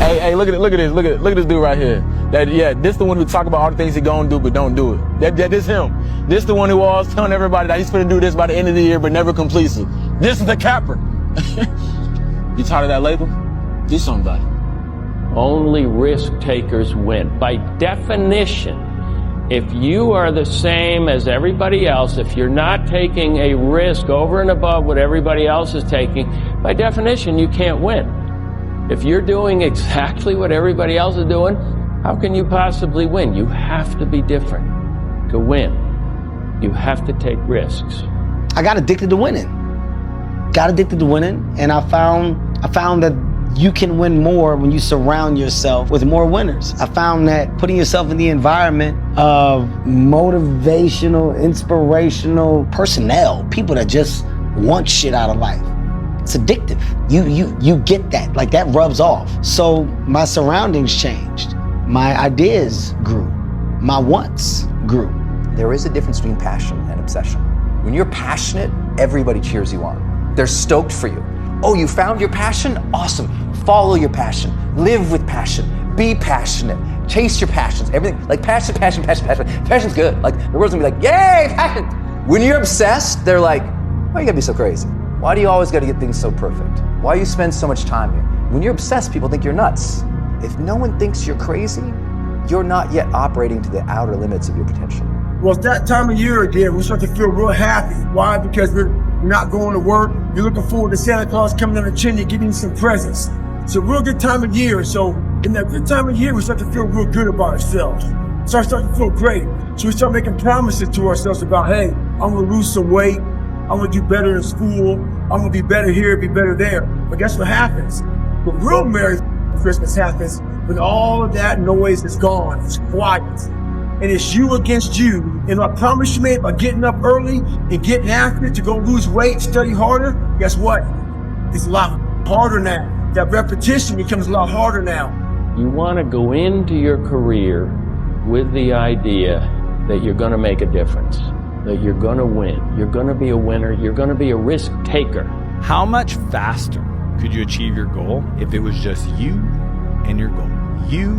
Hey, look at this dude right here. This the one who talk about all the things he gonna do but don't do it. This him. This the one who always telling everybody that he's gonna do this by the end of the year but never completes it. This is the capper. You tired of that label? Do something about it. Only risk takers win. By definition, if you are the same as everybody else, if you're not taking a risk over and above what everybody else is taking, by definition, you can't win. If you're doing exactly what everybody else is doing, how can you possibly win? You have to be different to win. You have to take risks. I got addicted to winning. And I found that you can win more when you surround yourself with more winners. I found that putting yourself in the environment of motivational, inspirational personnel, people that just want shit out of life, it's addictive. You get that, like that rubs off. So my surroundings changed. My ideas grew. My wants grew. There is a difference between passion and obsession. When you're passionate, everybody cheers you on. They're stoked for you. Oh, you found your passion? Awesome. Follow your passion. Live with passion. Be passionate. Chase your passions. Everything, like passion. Passion's good. Like the world's gonna be like, yay, passion. When you're obsessed, they're like, why you gotta be so crazy? Why do you always gotta get things so perfect? Why do you spend so much time here? When you're obsessed, people think you're nuts. If no one thinks you're crazy, you're not yet operating to the outer limits of your potential. Well, it's that time of year again. We start to feel real happy. Why? Because we're not going to work. You're looking forward to Santa Claus coming down the chimney, giving you some presents. It's a real good time of year. So in that good time of year, we start to feel real good about ourselves. So I start to feel great. So we start making promises to ourselves about, hey, I'm gonna lose some weight. I'm gonna do better in school. I'm gonna be better here, be better there. But guess what happens? The real Merry Christmas happens when all of that noise is gone. It's quiet. And it's you against you. And I promise you made by getting up early and getting after it to go lose weight, study harder, guess what? It's a lot harder now. That repetition becomes a lot harder now. You want to go into your career with the idea that you're going to make a difference, that you're going to win, you're going to be a winner, you're going to be a risk taker. How much faster could you achieve your goal if it was just you and your goal? You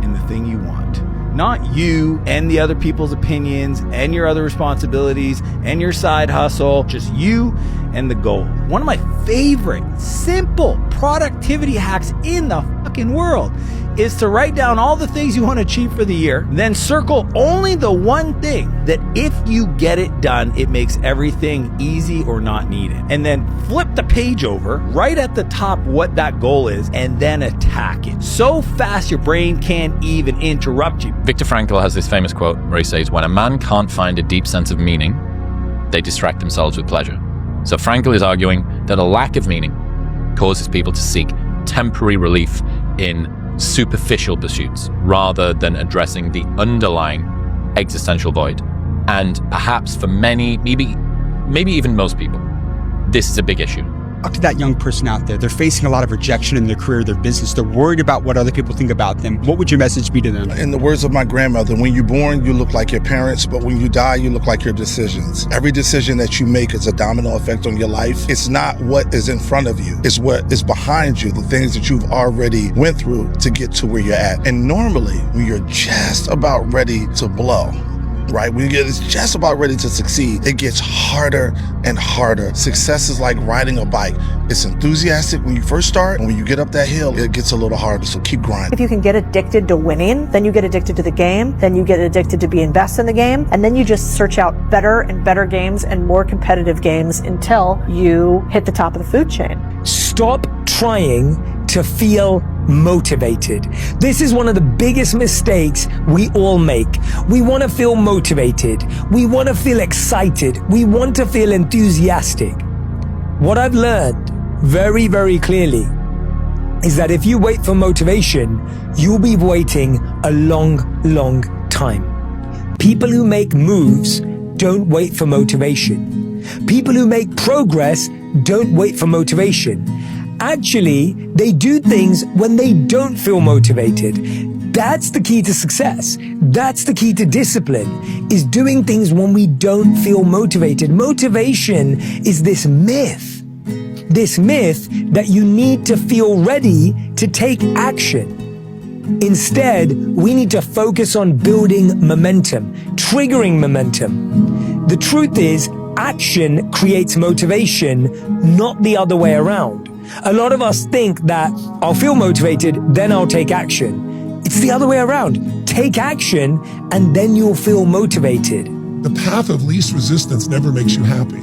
and the thing you want. Not you and the other people's opinions and your other responsibilities and your side hustle, just you and the goal. One of my favorite simple productivity hacks in the fucking world is to write down all the things you want to achieve for the year, then circle only the one thing that if you get it done, it makes everything easy or not needed. And then flip the page over, right at the top what that goal is, and then attack it. So fast your brain can't even interrupt you. Viktor Frankl has this famous quote where he says, when a man can't find a deep sense of meaning, they distract themselves with pleasure. So Frankl is arguing that a lack of meaning causes people to seek temporary relief in superficial pursuits rather than addressing the underlying existential void. And perhaps for many, maybe even most people, this is a big issue. Talk to that young person out there. They're facing a lot of rejection in their career, their business. They're worried about what other people think about them. What would your message be to them? In the words of my grandmother, when you're born, you look like your parents, but when you die, you look like your decisions. Every decision that you make is a domino effect on your life. It's not what is in front of you. It's what is behind you, the things that you've already went through to get to where you're at. And normally, when you're just about ready to blow, right? When you get just about ready to succeed, it gets harder and harder. Success is like riding a bike. It's enthusiastic when you first start, and when you get up that hill, it gets a little harder, so keep grinding. If you can get addicted to winning, then you get addicted to the game, then you get addicted to being best in the game, and then you just search out better and better games and more competitive games until you hit the top of the food chain. Stop trying to feel motivated. This is one of the biggest mistakes we all make. We want to feel motivated. We want to feel excited. We want to feel enthusiastic. What I've learned very, very clearly is that if you wait for motivation, you'll be waiting a long, long time. People who make moves don't wait for motivation. People who make progress don't wait for motivation. Actually, they do things when they don't feel motivated. That's the key to success. That's the key to discipline, is doing things when we don't feel motivated. Motivation is this myth this myth that you need to feel ready to take action. Instead, we need to focus on building momentum, triggering momentum. The truth is, action creates motivation, not the other way around. A lot of us think that I'll feel motivated, then I'll take action. It's the other way around. Take action, and then you'll feel motivated. The path of least resistance never makes you happy.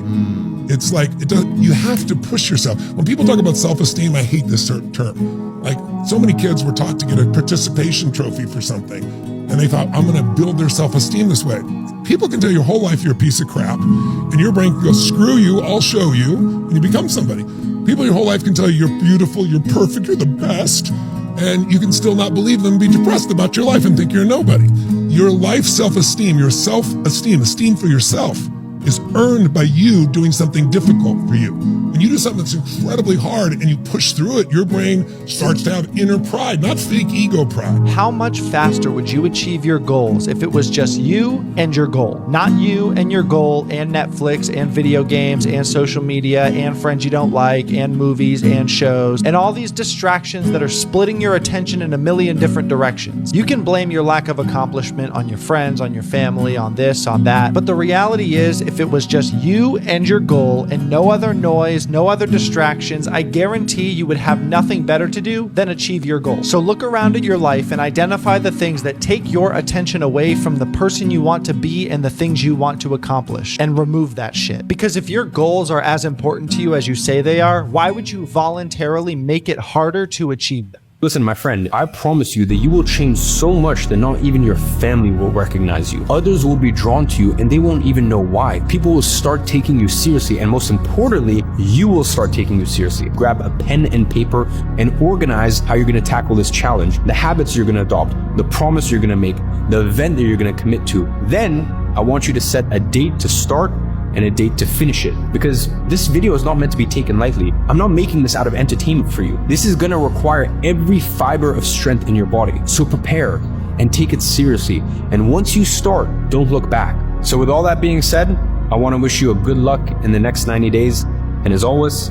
It's like, you have to push yourself. When people talk about self-esteem, I hate this term. Like, so many kids were taught to get a participation trophy for something, and they thought, I'm gonna build their self-esteem this way. People can tell your whole life you're a piece of crap, and your brain can go, screw you, I'll show you, and you become somebody. People your whole life can tell you you're beautiful, you're perfect, you're the best, and you can still not believe them, be depressed about your life and think you're a nobody. Your life self-esteem, your self-esteem, esteem for yourself, is earned by you doing something difficult for you. When you do something that's incredibly hard and you push through it, your brain starts to have inner pride, not fake ego pride. How much faster would you achieve your goals if it was just you and your goal? Not you and your goal and Netflix and video games and social media and friends you don't like and movies and shows and all these distractions that are splitting your attention in a million different directions. You can blame your lack of accomplishment on your friends, on your family, on this, on that. But the reality is, if it was just you and your goal and no other noise, no other distractions, I guarantee you would have nothing better to do than achieve your goal. So look around at your life and identify the things that take your attention away from the person you want to be and the things you want to accomplish, and remove that shit. Because if your goals are as important to you as you say they are, why would you voluntarily make it harder to achieve them? Listen, my friend, I promise you that you will change so much that not even your family will recognize you. Others will be drawn to you and they won't even know why. People will start taking you seriously, and most importantly, you will start taking you seriously. Grab a pen and paper and organize how you're going to tackle this challenge, the habits you're going to adopt, the promise you're going to make, the event that you're going to commit to. Then I want you to set a date to start and a date to finish it, because this video is not meant to be taken lightly. I'm not making this out of entertainment for you. This is gonna require every fiber of strength in your body. So prepare and take it seriously. And once you start, don't look back. So with all that being said, I wanna wish you a good luck in the next 90 days. And as always,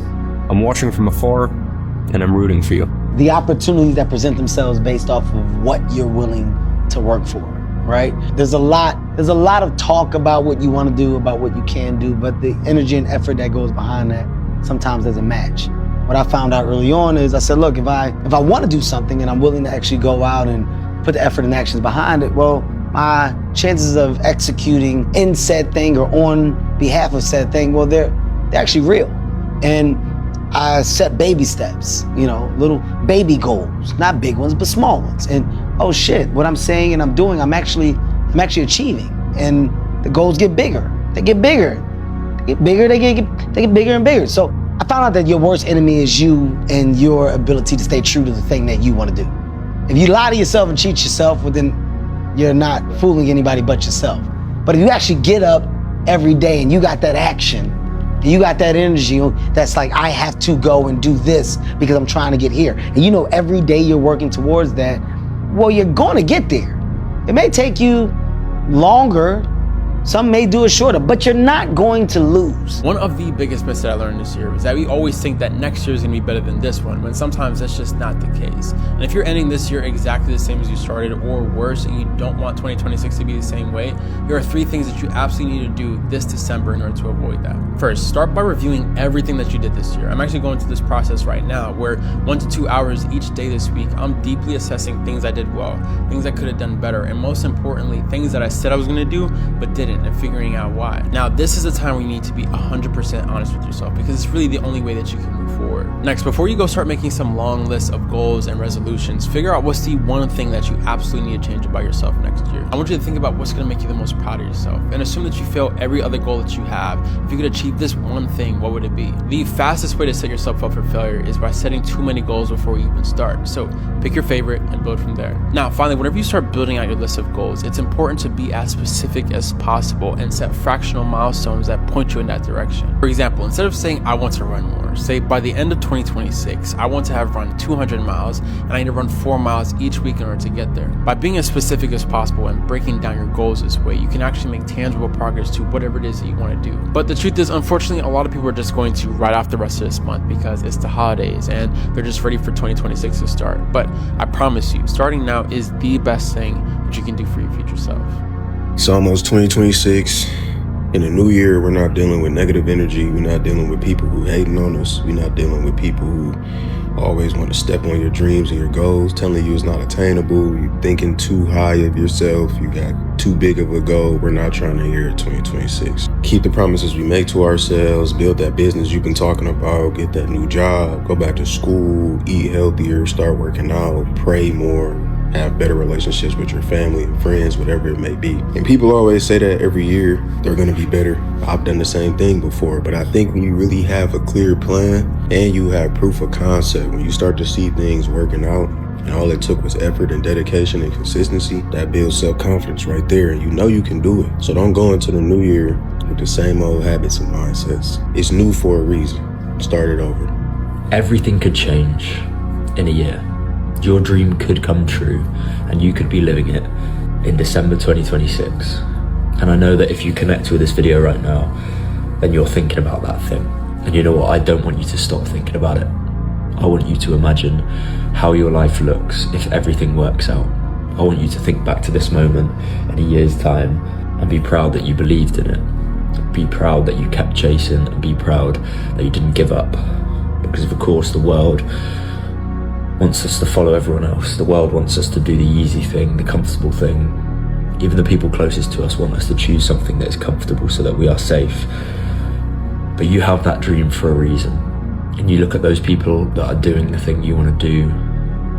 I'm watching from afar and I'm rooting for you. The opportunities that present themselves based off of what you're willing to work for. Right? There's a lot of talk about what you want to do, about what you can do, but the energy and effort that goes behind that sometimes doesn't match. What I found out early on is I said, look, if I want to do something and I'm willing to actually go out and put the effort and actions behind it, well, my chances of executing in said thing or on behalf of said thing, well, they're actually real. And I set baby steps, little baby goals, not big ones, but small ones. And oh shit, what I'm saying and I'm doing, I'm actually achieving. And the goals get bigger. They get bigger. They get bigger, they get bigger and bigger. So I found out that your worst enemy is you and your ability to stay true to the thing that you want to do. If you lie to yourself and cheat yourself, well then you're not fooling anybody but yourself. But if you actually get up every day and you got that action, and you got that energy that's like, I have to go and do this because I'm trying to get here. And every day you're working towards that, well, you're going to get there. It may take you longer. Some may do it shorter, but you're not going to lose. One of the biggest myths that I learned this year is that we always think that next year is gonna be better than this one, when sometimes that's just not the case. And if you're ending this year exactly the same as you started or worse, and you don't want 2026 to be the same way, there are 3 things that you absolutely need to do this December in order to avoid that. First, start by reviewing everything that you did this year. I'm actually going through this process right now where 1 to 2 hours each day this week, I'm deeply assessing things I did well, things I could have done better, and most importantly, things that I said I was gonna do but didn't, and figuring out why. Now, this is a time where you need to be 100% honest with yourself, because it's really the only way that you can move forward. Next, before you go start making some long lists of goals and resolutions, figure out what's the one thing that you absolutely need to change about yourself next year. I want you to think about what's gonna make you the most proud of yourself, and assume that you fail every other goal that you have. If you could achieve this one thing, what would it be? The fastest way to set yourself up for failure is by setting too many goals before you even start. So pick your favorite and build from there. Now, finally, whenever you start building out your list of goals, it's important to be as specific as possible and set fractional milestones that point you in that direction. For example, instead of saying I want to run more, say by the end of 2026, I want to have run 200 miles and I need to run 4 miles each week in order to get there. By being as specific as possible and on breaking down your goals this way. You can actually make tangible progress to whatever it is that you want to do. But the truth is, unfortunately, a lot of people are just going to write off the rest of this month because it's the holidays and they're just ready for 2026 to start. But I promise you, starting now is the best thing that you can do for your future self. It's almost 2026. In the new year, we're not dealing with negative energy. We're not dealing with people who hating on us. We're not dealing with people who always want to step on your dreams and your goals, telling you it's not attainable. You're thinking too high of yourself. You got too big of a goal. We're not trying to hear it 2026. Keep the promises we make to ourselves. Build that business you've been talking about. Get that new job. Go back to school. Eat healthier. Start working out. Pray more. Have better relationships with your family and friends, whatever it may be. And people always say that every year they're going to be better. I've done the same thing before, but I think when you really have a clear plan and you have proof of concept, when you start to see things working out, and all it took was effort and dedication and consistency, that builds self-confidence right there, and you know you can do it. So don't go into the new year with the same old habits and mindsets. It's new for a reason. Start it over. Everything could change in a year. Your dream could come true and you could be living it in December 2026. And I know that if you connect with this video right now, then you're thinking about that thing. And you know what? I don't want you to stop thinking about it. I want you to imagine how your life looks if everything works out. I want you to think back to this moment in a year's time and be proud that you believed in it. Be proud that you kept chasing and be proud that you didn't give up. Because of course the world wants us to follow everyone else. The world wants us to do the easy thing, the comfortable thing. Even the people closest to us want us to choose something that is comfortable so that we are safe. But you have that dream for a reason. And you look at those people that are doing the thing you want to do,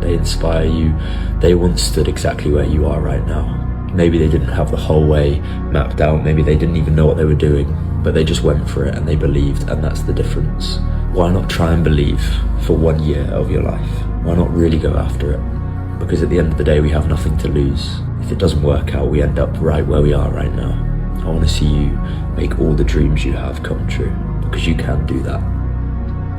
they inspire you. They once stood exactly where you are right now. Maybe they didn't have the whole way mapped out, maybe they didn't even know what they were doing, but they just went for it and they believed, and that's the difference. Why not try and believe for 1 year of your life? Why not really go after it? Because at the end of the day, we have nothing to lose. If it doesn't work out, we end up right where we are right now. I want to see you make all the dreams you have come true, because you can do that.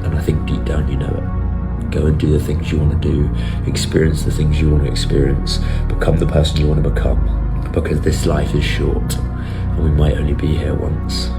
And I think deep down you know it. Go and do the things you want to do, experience the things you want to experience, become the person you want to become, because this life is short and we might only be here once.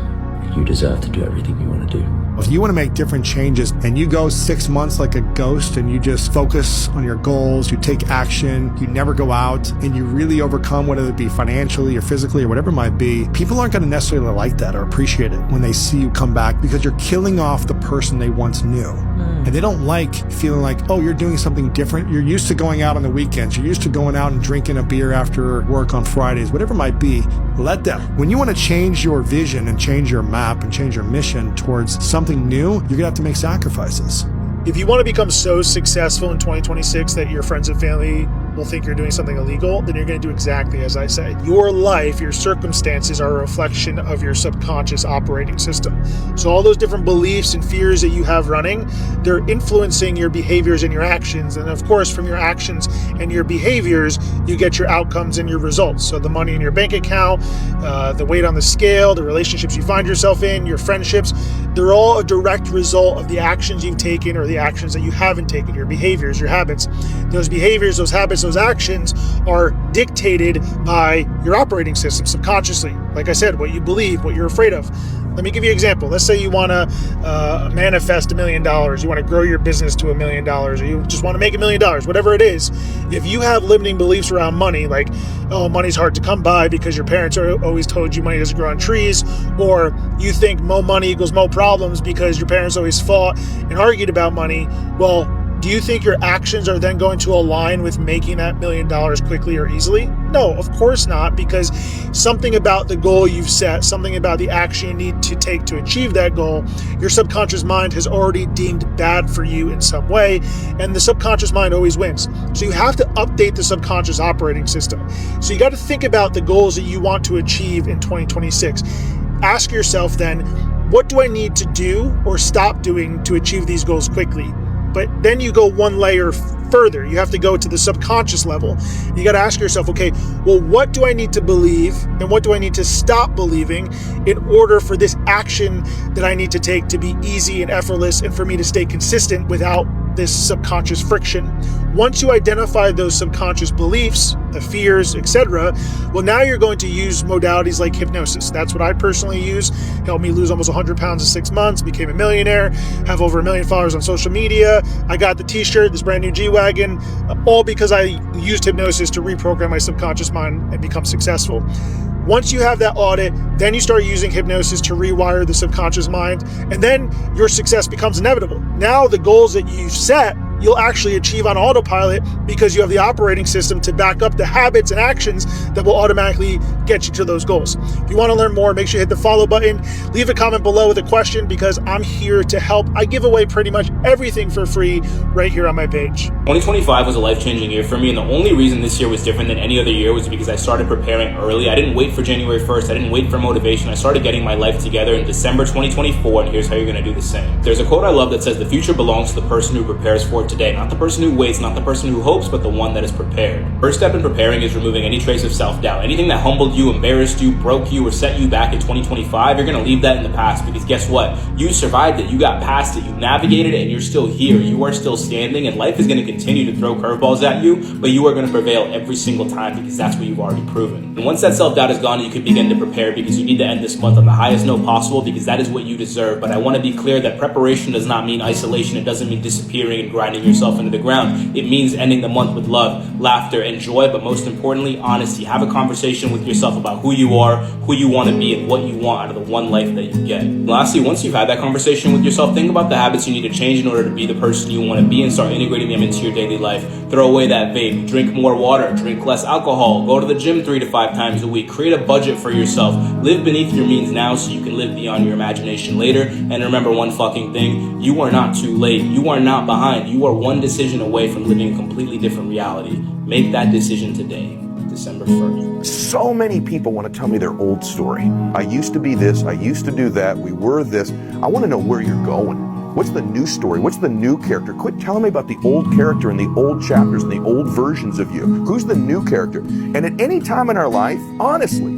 You deserve to do everything you want to do. If you want to make different changes and you go 6 months like a ghost and you just focus on your goals, you take action, you never go out, and you really overcome, whether it be financially or physically or whatever it might be, people aren't going to necessarily like that or appreciate it when they see you come back, because you're killing off the person they once knew. And they don't like feeling like, oh, you're doing something different. You're used to going out on the weekends. You're used to going out and drinking a beer after work on Fridays, whatever it might be. Let them. When you want to change your vision and change your map and change your mission towards something new, you're going to have to make sacrifices. If you want to become so successful in 2026 that your friends and family will think you're doing something illegal, then you're going to do exactly as I said. Your life, your circumstances are a reflection of your subconscious operating system. So all those different beliefs and fears that you have running, they're influencing your behaviors and your actions. And of course, from your actions and your behaviors, you get your outcomes and your results. So the money in your bank account, the weight on the scale, the relationships you find yourself in, your friendships, they're all a direct result of the actions you've taken or the actions that you haven't taken, your behaviors, your habits. Those behaviors, those habits, those actions are dictated by your operating system subconsciously. Like I said, what you believe, what you're afraid of. Let me give you an example. Let's say you want to manifest $1 million. You want to grow your business to $1 million, or you just want to make $1 million, whatever it is. If you have limiting beliefs around money, like, oh, money's hard to come by because your parents always told you money doesn't grow on trees, or you think more money equals more problems because your parents always fought and argued about money, well, do you think your actions are then going to align with making that $1 million quickly or easily? No, of course not, because something about the goal you've set, something about the action you need to take to achieve that goal, your subconscious mind has already deemed bad for you in some way, and the subconscious mind always wins. So you have to update the subconscious operating system. So you got to think about the goals that you want to achieve in 2026. Ask yourself then, what do I need to do or stop doing to achieve these goals quickly? But then you go one layer further. You have to go to the subconscious level. You got to ask yourself, okay, well, what do I need to believe and what do I need to stop believing in order for this action that I need to take to be easy and effortless and for me to stay consistent without this subconscious friction. Once you identify those subconscious beliefs, the fears, etc., well, now you're going to use modalities like hypnosis. That's what I personally use. Helped me lose almost 100 pounds in 6 months, became a millionaire, have over 1 million followers on social media. I got the t-shirt, this brand new G-Wagon, all because I used hypnosis to reprogram my subconscious mind and become successful. Once you have that audit, then you start using hypnosis to rewire the subconscious mind, and then your success becomes inevitable. Now the goals that you've set, you'll actually achieve on autopilot because you have the operating system to back up the habits and actions that will automatically get you to those goals. If you want to learn more, make sure you hit the follow button, leave a comment below with a question because I'm here to help. I give away pretty much everything for free right here on my page. 2025 was a life-changing year for me, and the only reason this year was different than any other year was because I started preparing early. I didn't wait for January 1st. I didn't wait for motivation. I started getting my life together in December 2024, and here's how you're going to do the same. There's a quote I love that says, "The future belongs to the person who prepares for it today." Not the person who waits, not the person who hopes, but the one that is prepared. First step in preparing is removing any trace of self-doubt. Anything that humbled you, embarrassed you, broke you, or set you back in 2025, you're going to leave that in the past because guess what? You survived it. You got past it. You navigated it, and you're still here. You are still standing, and life is going to continue to throw curveballs at you, but you are going to prevail every single time because that's what you've already proven. And once that self-doubt is gone, you can begin to prepare because you need to end this month on the highest note possible because that is what you deserve. But I want to be clear that preparation does not mean isolation. It doesn't mean disappearing and grinding yourself into the ground. It means ending the month with love, laughter, and joy, but most importantly, honesty. Have a conversation with yourself about who you are, who you want to be, and what you want out of the one life that you get. And lastly, once you've had that conversation with yourself, think about the habits you need to change in order to be the person you want to be and start integrating them into your daily life. Throw away that vape, drink more water, drink less alcohol, go to the gym 3 to 5 times a week, create a budget for yourself, live beneath your means now so you can live beyond your imagination later. And remember one fucking thing, you are not too late, you are not behind, you are one decision away from living a completely different reality. Make that decision today, December 1st. So many people want to tell me their old story. I used to be this, I used to do that, we were this. I want to know where you're going. What's the new story? What's the new character? Quit telling me about the old character and the old chapters and the old versions of you. Who's the new character? And at any time in our life, honestly,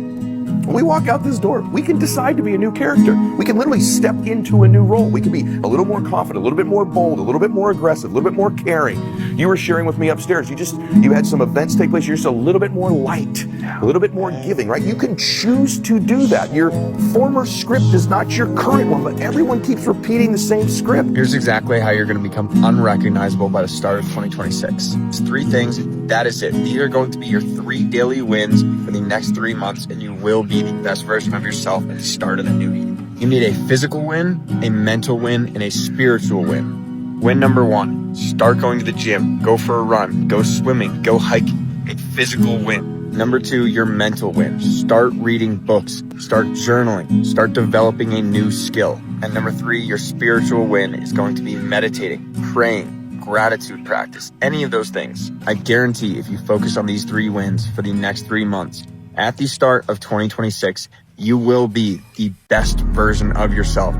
when we walk out this door, we can decide to be a new character. We can literally step into a new role. We can be a little more confident, a little bit more bold, a little bit more aggressive, a little bit more caring. You were sharing with me upstairs. You had some events take place. You're just a little bit more light, a little bit more giving, right? You can choose to do that. Your former script is not your current one, but everyone keeps repeating the same script. Here's exactly how you're going to become unrecognizable by the start of 2026. It's 3 things. That is it. These are going to be your 3 daily wins for the next 3 months, and you will be the best version of yourself at the start of the new year. You need a physical win, a mental win, and a spiritual win. Win number 1, start going to the gym, go for a run, go swimming, go hiking, a physical win. Number 2, your mental win. Start reading books, start journaling, start developing a new skill. And number 3, your spiritual win is going to be meditating, praying, gratitude practice, any of those things. I guarantee if you focus on these 3 wins for the next 3 months, at the start of 2026, you will be the best version of yourself,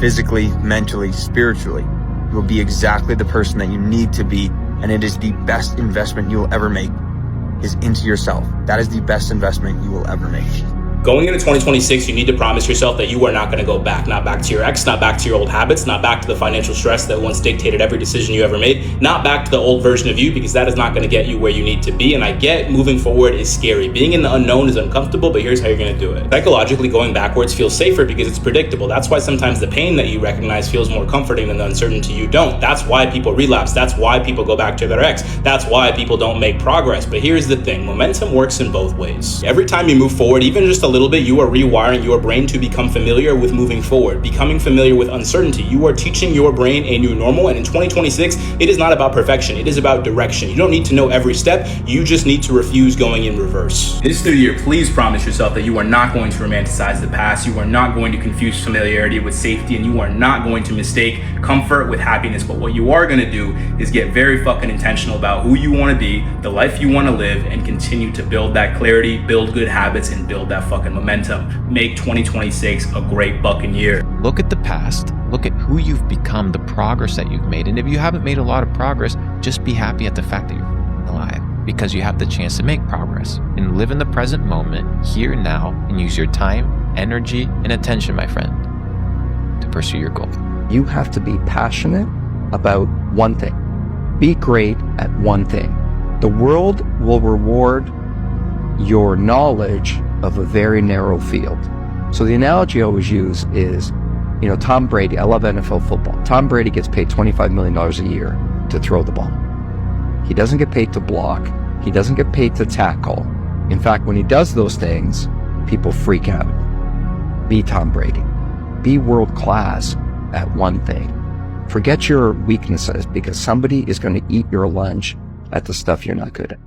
physically, mentally, spiritually. You will be exactly the person that you need to be, and it is the best investment you will ever make, is into yourself. That is the best investment you will ever make. Going into 2026, you need to promise yourself that you are not going to go back. Not back to your ex, not back to your old habits, not back to the financial stress that once dictated every decision you ever made, not back to the old version of you, because that is not going to get you where you need to be. And I get moving forward is scary. Being in the unknown is uncomfortable, but here's how you're going to do it. Psychologically, going backwards feels safer because it's predictable. That's why sometimes the pain that you recognize feels more comforting than the uncertainty you don't. That's why people relapse. That's why people go back to their ex. That's why people don't make progress. But here's the thing. Momentum works in both ways. Every time you move forward, even just a little bit, you are rewiring your brain to become familiar with moving forward, becoming familiar with uncertainty. You are teaching your brain a new normal, and in 2026, it is not about perfection. It is about direction. You don't need to know every step. You just need to refuse going in reverse. This new year, please promise yourself that you are not going to romanticize the past. You are not going to confuse familiarity with safety, and you are not going to mistake comfort with happiness. But what you are going to do is get very fucking intentional about who you want to be, the life you want to live, and continue to build that clarity, build good habits, and build that fucking momentum. Make 2026 a great fucking year. Look at the past, look at who you've become, the progress that you've made. And if you haven't made a lot of progress, just be happy at the fact that you're alive, because you have the chance to make progress. And live in the present moment, here and now, and use your time, energy, and attention, my friend, to pursue your goal. You have to be passionate about one thing. Be great at one thing. The world will reward your knowledge of a very narrow field. So the analogy I always use is, Tom Brady, I love NFL football. Tom Brady gets paid $25 million a year to throw the ball. He doesn't get paid to block. He doesn't get paid to tackle. In fact, when he does those things, people freak out. Be Tom Brady. Be world class at one thing. Forget your weaknesses, because somebody is going to eat your lunch at the stuff you're not good at.